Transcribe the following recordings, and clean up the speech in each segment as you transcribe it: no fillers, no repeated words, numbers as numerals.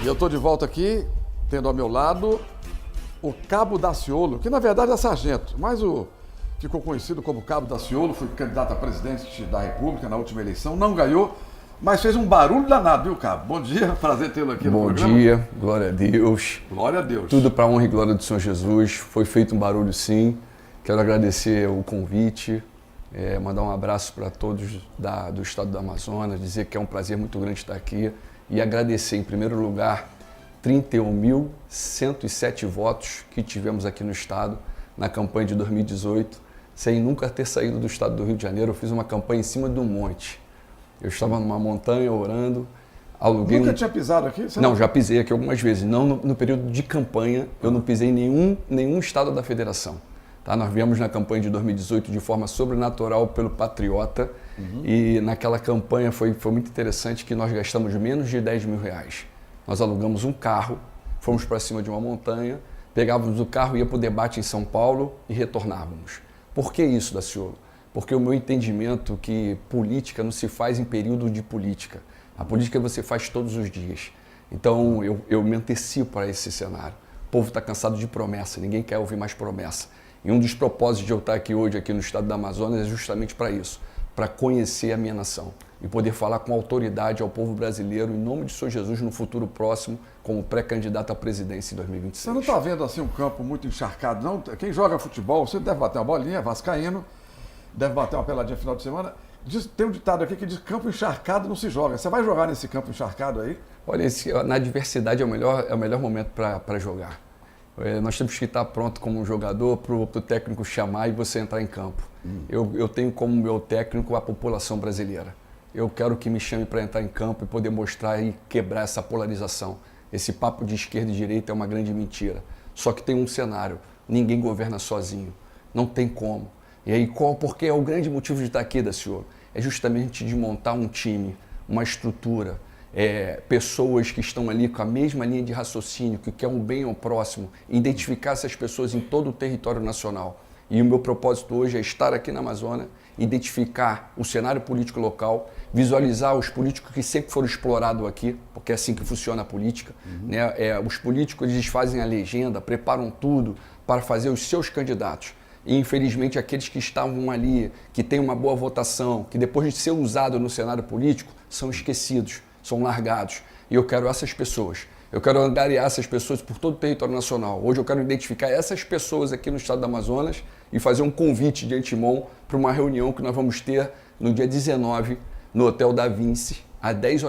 E eu estou de volta aqui, tendo ao meu lado o Cabo Daciolo, que na verdade é sargento, mas ficou conhecido como Cabo Daciolo, foi candidato a presidente da República na última eleição, não ganhou, mas fez um barulho danado, viu, Cabo? Bom dia, prazer tê-lo aqui no programa. Bom dia, glória a Deus. Glória a Deus. Tudo para a honra e glória do Senhor Jesus. Foi feito um barulho, sim. Quero agradecer o convite, mandar um abraço para todos do estado do Amazonas, dizer que é um prazer muito grande estar aqui e agradecer, em primeiro lugar, 31.107 votos que tivemos aqui no estado na campanha de 2018, sem nunca ter saído do estado do Rio de Janeiro. Eu fiz uma campanha em cima de um monte. Eu estava numa montanha orando, aluguei... Nunca tinha pisado aqui? Não, já pisei aqui algumas vezes. Não no período de campanha, eu não pisei em nenhum estado da federação. Tá? Nós viemos na campanha de 2018 de forma sobrenatural pelo Patriota, e naquela campanha foi muito interessante que nós gastamos menos de 10 mil reais. Nós alugamos um carro, fomos para cima de uma montanha, pegávamos o carro, ia para o debate em São Paulo e retornávamos. Por que isso, Daciolo? Porque o meu entendimento é que política não se faz em período de política. A política você faz todos os dias. Então eu me antecipo a esse cenário. O povo está cansado de promessa, ninguém quer ouvir mais promessa. E um dos propósitos de eu estar aqui hoje, aqui no estado do Amazonas, é justamente para isso, para conhecer a minha nação e poder falar com autoridade ao povo brasileiro, em nome de Senhor Jesus, no futuro próximo, como pré-candidato à presidência em 2026. Você não está vendo assim um campo muito encharcado, não? Quem joga futebol, você deve bater uma bolinha, vascaíno, deve bater uma peladinha final de semana. Tem um ditado aqui que diz: campo encharcado não se joga. Você vai jogar nesse campo encharcado aí? Olha, na adversidade é o melhor momento para jogar. Nós temos que estar pronto como um jogador para o técnico chamar e você entrar em campo. Eu tenho como meu técnico a população brasileira. Eu quero que me chame para entrar em campo e poder mostrar e quebrar essa polarização. Esse papo de esquerda e direita é uma grande mentira. Só que tem um cenário: ninguém governa sozinho. Não tem como. E aí, porque é o grande motivo de estar aqui, Daciolo? É justamente de montar um time, uma estrutura, pessoas que estão ali com a mesma linha de raciocínio, que querem um bem ao próximo, identificar essas pessoas em todo o território nacional. E o meu propósito hoje é estar aqui na Amazônia, identificar o cenário político local, visualizar os políticos que sempre foram explorados aqui, porque é assim que funciona a política. Os políticos, eles fazem a legenda, preparam tudo para fazer os seus candidatos. E, infelizmente, aqueles que estavam ali, que têm uma boa votação, que depois de ser usado no cenário político, são esquecidos, são largados. E eu quero essas pessoas. Eu quero angariar essas pessoas por todo o território nacional. Hoje eu quero identificar essas pessoas aqui no estado do Amazonas e fazer um convite de antemão para uma reunião que nós vamos ter no dia 19, no Hotel da Vinci, às 10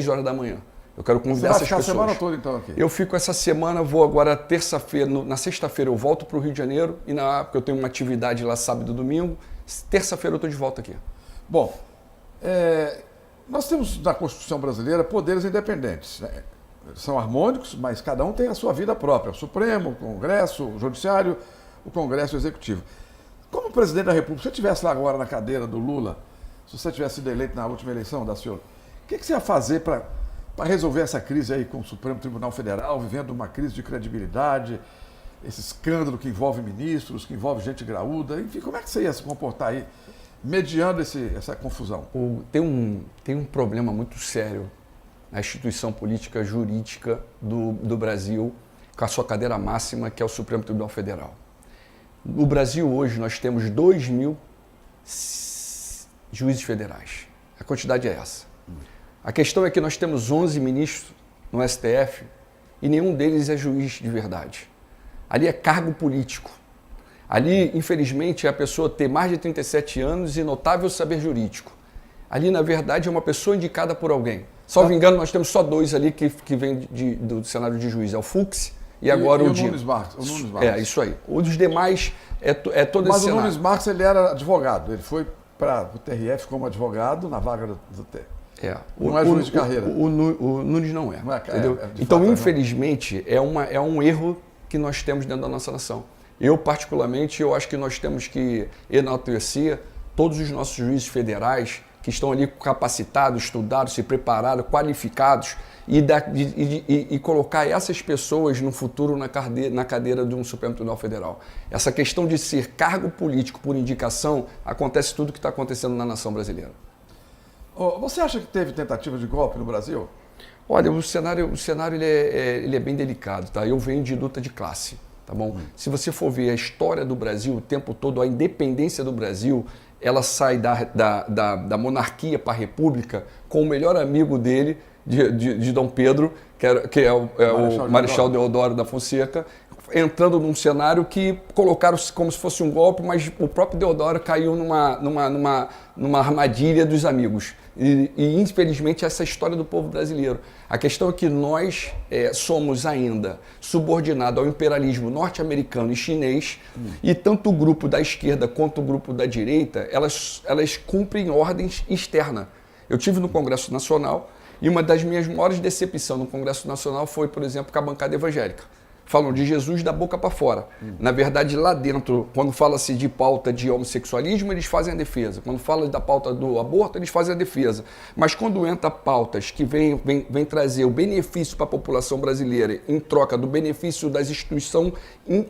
horas da manhã. Eu quero convidar essas pessoas. Você vai ficar a semana toda então aqui? Eu fico essa semana, vou agora terça-feira, na sexta-feira eu volto para o Rio de Janeiro, porque eu tenho uma atividade lá sábado e domingo. Terça-feira eu estou de volta aqui. Bom, nós temos na Constituição brasileira poderes independentes, né? São harmônicos, mas cada um tem a sua vida própria. O Supremo, o Congresso, o Judiciário, o Congresso e o Executivo. Como presidente da República, se você estivesse lá agora na cadeira do Lula, se você tivesse sido eleito na última eleição, Daciolo, o que você ia fazer para resolver essa crise aí com o Supremo Tribunal Federal, vivendo uma crise de credibilidade, esse escândalo que envolve ministros, que envolve gente graúda, enfim, como é que você ia se comportar aí, mediando essa confusão? Tem um problema muito sério na instituição política jurídica do Brasil, com a sua cadeira máxima, que é o Supremo Tribunal Federal. No Brasil hoje nós temos 2.000 juízes federais. A quantidade é essa. A questão é que nós temos 11 ministros no STF e nenhum deles é juiz de verdade. Ali é cargo político. Ali, infelizmente, é a pessoa ter mais de 37 anos e notável saber jurídico. Ali, na verdade, é uma pessoa indicada por alguém. Salvo engano, nós temos só dois ali que vêm do cenário de juiz. É o Fux e agora o Dino. Nunes Marques. Isso aí. O dos demais é todo esse cenário. Mas o Nunes Marques, ele era advogado. Ele foi para o TRF como advogado na vaga do TRF. Não é juiz de carreira. O Nunes não é. Entendeu? Então, infelizmente, é um erro que nós temos dentro da nossa nação. Eu, particularmente, eu acho que nós temos que enaltecer todos os nossos juízes federais que estão ali capacitados, estudados, se preparados, qualificados e colocar essas pessoas no futuro na cadeira de um Supremo Tribunal Federal. Essa questão de ser cargo político por indicação, acontece tudo que está acontecendo na nação brasileira. Você acha que teve tentativa de golpe no Brasil? Olha, o cenário ele é bem delicado, tá? Eu venho de luta de classe, tá bom? Se você for ver a história do Brasil, o tempo todo, a independência do Brasil, ela sai da monarquia para a república com o melhor amigo dele, de Dom Pedro, que é o Marechal Deodoro da Fonseca, entrando num cenário que colocaram como se fosse um golpe, mas o próprio Deodoro caiu numa armadilha dos amigos. E infelizmente essa é a história do povo brasileiro. A questão é que nós somos ainda subordinados ao imperialismo norte-americano e chinês, e tanto o grupo da esquerda quanto o grupo da direita, elas cumprem ordens externas. Eu tive no Congresso Nacional e uma das minhas maiores decepções no Congresso Nacional foi, por exemplo, com a bancada evangélica. Falam de Jesus da boca para fora. Na verdade, lá dentro, quando fala-se de pauta de homossexualismo, eles fazem a defesa. Quando fala da pauta do aborto, eles fazem a defesa. Mas quando entra pautas que vêm trazer o benefício para a população brasileira em troca do benefício das instituições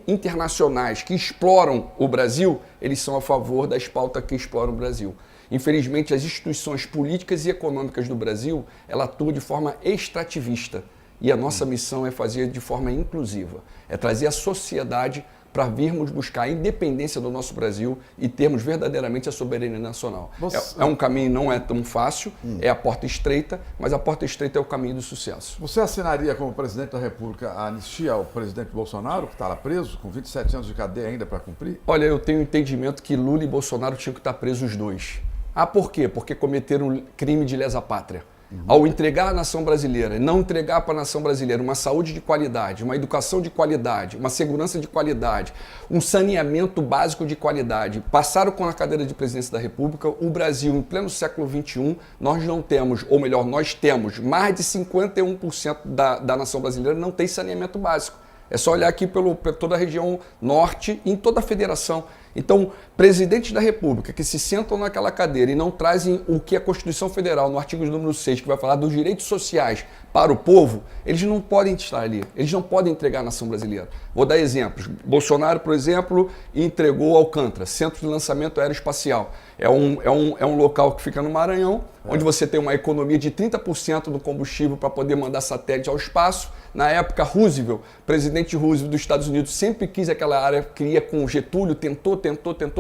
internacionais que exploram o Brasil, eles são a favor das pautas que exploram o Brasil. Infelizmente, as instituições políticas e econômicas do Brasil, ela atuam de forma extrativista. E a nossa missão é fazer de forma inclusiva, é trazer a sociedade para virmos buscar a independência do nosso Brasil e termos verdadeiramente a soberania nacional. É um caminho, não é tão fácil, é a porta estreita, mas a porta estreita é o caminho do sucesso. Você assinaria como presidente da República a anistia ao presidente Bolsonaro, que está lá preso, com 27 anos de cadeia ainda para cumprir? Olha, eu tenho entendimento que Lula e Bolsonaro tinham que estar presos os dois. Ah, por quê? Porque cometeram um crime de lesa pátria. Ao entregar à nação brasileira, não entregar para a nação brasileira uma saúde de qualidade, uma educação de qualidade, uma segurança de qualidade, um saneamento básico de qualidade, passaram com a cadeira de presidência da República, o Brasil, em pleno século XXI, nós não temos, ou melhor, nós temos mais de 51% da nação brasileira não tem saneamento básico. É só olhar aqui por toda a região norte e em toda a federação. Então, presidentes da República que se sentam naquela cadeira e não trazem o que a Constituição Federal, no artigo número 6, que vai falar dos direitos sociais para o povo, eles não podem estar ali, eles não podem entregar a nação brasileira. Vou dar exemplos. Bolsonaro, por exemplo, entregou Alcântara, Centro de Lançamento Aeroespacial. É um local que fica no Maranhão, onde você tem uma economia de 30% do combustível para poder mandar satélite ao espaço. Na época, Roosevelt, presidente Roosevelt dos Estados Unidos, sempre quis aquela área, queria com Getúlio, tentou,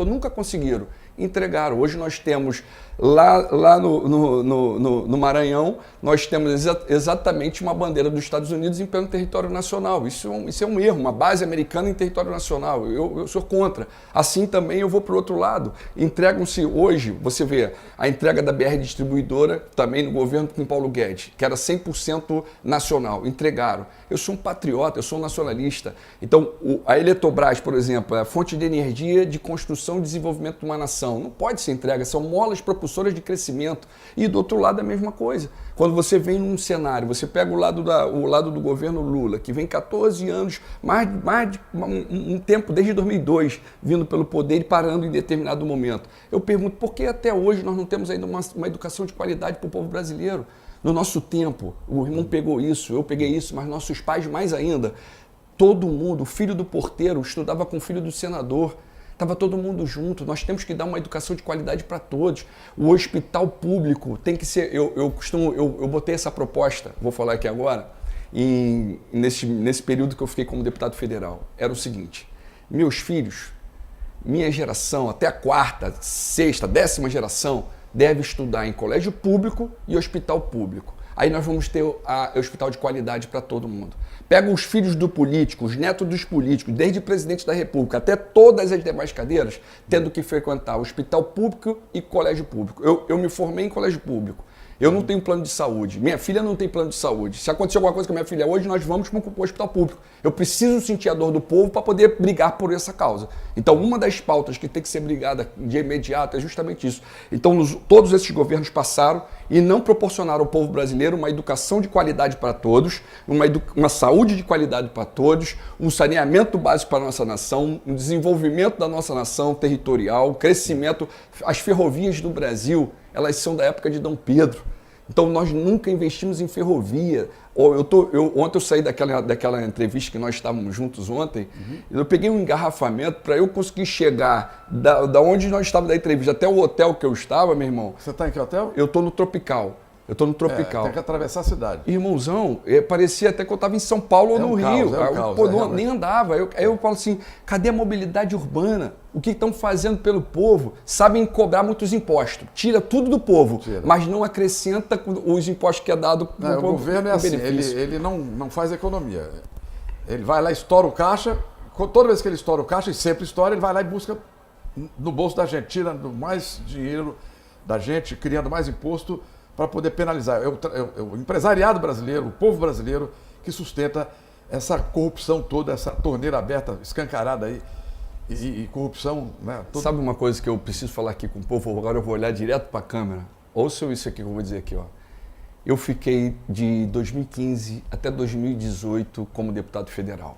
nunca conseguiram. Entregaram. Hoje nós temos lá no Maranhão, nós temos exatamente uma bandeira dos Estados Unidos em pleno território nacional. Isso é um erro, uma base americana em território nacional. Eu sou contra. Assim também eu vou para o outro lado. Entregam-se hoje, você vê, a entrega da BR Distribuidora, também no governo com Paulo Guedes, que era 100% nacional. Entregaram. Eu sou um patriota, eu sou um nacionalista. Então, a Eletrobras, por exemplo, é a fonte de energia de construção e desenvolvimento de uma nação. Não pode ser entrega, são molas propulsoras de crescimento. E do outro lado a mesma coisa. Quando você vem num cenário, você pega o lado do governo Lula, que vem 14 anos, mais de um tempo, desde 2002, vindo pelo poder e parando em determinado momento. Eu pergunto, por que até hoje nós não temos ainda uma educação de qualidade para o povo brasileiro? No nosso tempo, o irmão pegou isso, eu peguei isso, mas nossos pais mais ainda. Todo mundo, o filho do porteiro estudava com o filho do senador. Estava todo mundo junto, nós temos que dar uma educação de qualidade para todos. O hospital público tem que ser, eu botei essa proposta, vou falar aqui agora, nesse período que eu fiquei como deputado federal. Era o seguinte, meus filhos, minha geração, até a quarta, sexta, 10ª geração, deve estudar em colégio público e hospital público. Aí nós vamos ter hospital de qualidade para todo mundo. Pega os filhos do político, os netos dos políticos, desde presidente da República até todas as demais cadeiras, tendo que frequentar hospital público e colégio público. Eu me formei em colégio público. Eu não tenho plano de saúde. Minha filha não tem plano de saúde. Se acontecer alguma coisa com a minha filha hoje, nós vamos para o hospital público. Eu preciso sentir a dor do povo para poder brigar por essa causa. Então, uma das pautas que tem que ser brigada de imediato é justamente isso. Então, todos esses governos passaram e não proporcionaram ao povo brasileiro uma educação de qualidade para todos, uma saúde de qualidade para todos, um saneamento básico para a nossa nação, um desenvolvimento da nossa nação territorial, crescimento. As ferrovias do Brasil, elas são da época de Dom Pedro. Então, nós nunca investimos em ferrovia. Ontem eu saí daquela entrevista que nós estávamos juntos ontem, eu peguei um engarrafamento para eu conseguir chegar da onde nós estávamos da entrevista até o hotel que eu estava, meu irmão. Você está em que hotel? Eu estou no Tropical. Eu estou no Tropical. Tem que atravessar a cidade. Irmãozão, parecia até que eu estava em São Paulo ou no Rio. Nem andava. Aí eu falo assim, cadê a mobilidade urbana? O que estão fazendo pelo povo? Sabem cobrar muitos impostos. Tira tudo do povo, mas não acrescenta os impostos que é dado para o povo. O governo é assim, ele não faz economia. Ele vai lá, estoura o caixa. Toda vez que ele estoura o caixa, e sempre estoura, ele vai lá e busca no bolso da gente, tirando mais dinheiro da gente, criando mais imposto para poder penalizar. O empresariado brasileiro, o povo brasileiro que sustenta essa corrupção toda, essa torneira aberta, escancarada aí, e corrupção, né? Sabe uma coisa que eu preciso falar aqui com o povo? Agora eu vou olhar direto para a câmera. Ouçam isso aqui que eu vou dizer aqui, ó. Eu fiquei de 2015 até 2018 como deputado federal.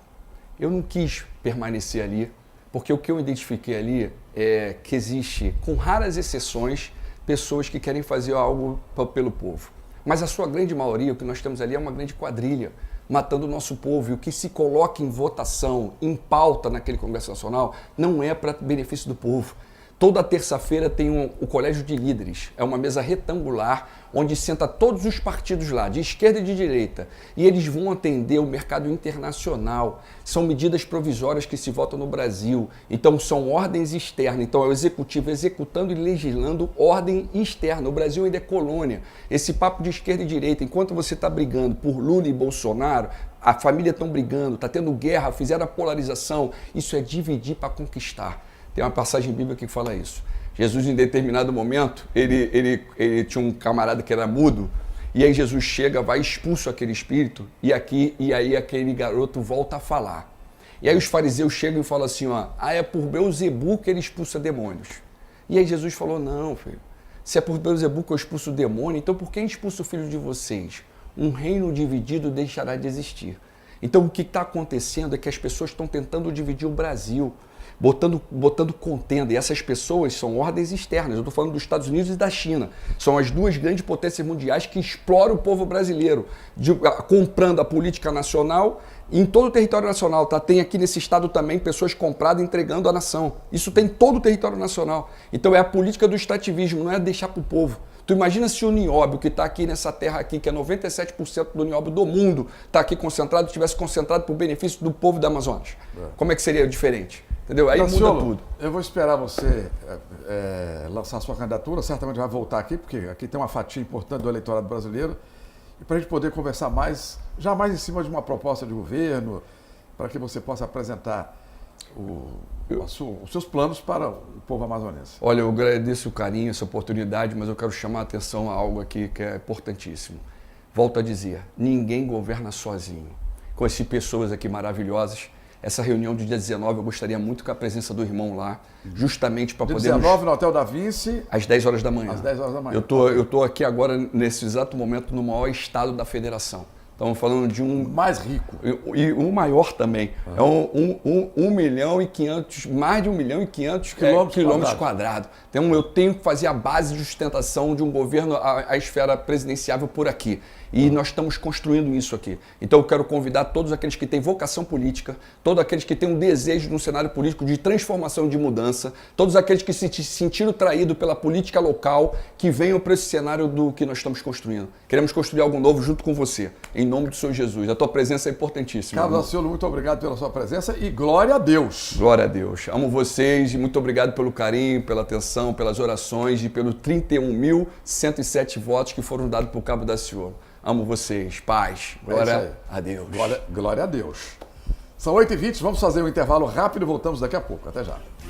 Eu não quis permanecer ali, porque o que eu identifiquei ali é que existe, com raras exceções, pessoas que querem fazer algo pelo povo. Mas a sua grande maioria, o que nós temos ali é uma grande quadrilha, matando o nosso povo. E o que se coloca em votação, em pauta naquele Congresso Nacional, não é para benefício do povo. Toda terça-feira tem o Colégio de Líderes, é uma mesa retangular, onde senta todos os partidos lá, de esquerda e de direita, e eles vão atender o mercado internacional. São medidas provisórias que se votam no Brasil, então são ordens externas, então é o executivo executando e legislando ordem externa. O Brasil ainda é colônia. Esse papo de esquerda e direita, enquanto você está brigando por Lula e Bolsonaro, a família estão brigando, está tendo guerra, fizeram a polarização, isso é dividir para conquistar. Tem uma passagem bíblica que fala isso. Jesus, em determinado momento, ele tinha um camarada que era mudo, e aí Jesus chega, vai expulso aquele espírito, e aí aquele garoto volta a falar. E aí os fariseus chegam e falam assim, ó, é por Beelzebu que ele expulsa demônios. E aí Jesus falou, não, filho, se é por Beelzebu que eu expulso o demônio, então por quem expulsa o filho de vocês? Um reino dividido deixará de existir. Então o que está acontecendo é que as pessoas estão tentando dividir o Brasil, botando contenda, e essas pessoas são ordens externas. Eu estou falando dos Estados Unidos e da China. São as duas grandes potências mundiais que exploram o povo brasileiro, comprando a política nacional. E em todo o território nacional, tá? Tem aqui nesse estado também pessoas compradas entregando a nação. Isso tem em todo o território nacional. Então é a política do extrativismo, não é deixar para o povo. Tu imagina se o nióbio que está aqui nessa terra aqui, que é 97% do nióbio do mundo, está aqui concentrado, estivesse concentrado por benefício do povo da Amazonas. Como é que seria diferente? Entendeu? Aí muda tudo. Eu vou esperar você lançar a sua candidatura, certamente vai voltar aqui, porque aqui tem uma fatia importante do eleitorado brasileiro, e para a gente poder conversar mais, jamais em cima de uma proposta de governo, para que você possa apresentar os seus planos para o povo amazonense. Olha, eu agradeço o carinho, essa oportunidade, mas eu quero chamar a atenção a algo aqui que é importantíssimo. Volto a dizer, ninguém governa sozinho. Conheci pessoas aqui maravilhosas. Essa reunião do dia 19, eu gostaria muito com a presença do irmão lá, justamente para poder... Dia 19 no Hotel da Vinci. Às 10 horas da manhã. Às 10 horas da manhã. Eu tô aqui agora, nesse exato momento, no maior estado da federação. Estamos falando de um... Mais rico. E um maior também. É 1 milhão e 500, mais de 1 milhão e 500 quilômetros quadrados. Então eu tenho que fazer a base de sustentação de um governo, a esfera presidenciável por aqui. E nós estamos construindo isso aqui. Então eu quero convidar todos aqueles que têm vocação política, todos aqueles que têm um desejo no cenário político de transformação, de mudança, todos aqueles que se sentiram traídos pela política local, que venham para esse cenário do que nós estamos construindo. Queremos construir algo novo junto com você, em nome do Senhor Jesus. A tua presença é importantíssima. Carlos Daciolo, muito obrigado pela sua presença e glória a Deus. Glória a Deus. Amo vocês e muito obrigado pelo carinho, pela atenção, pelas orações e pelos 31.107 votos que foram dados por Cabo Daciolo. Amo vocês. Paz. Glória a Deus. Glória a Deus. São 8h20, vamos fazer um intervalo rápido e voltamos daqui a pouco. Até já.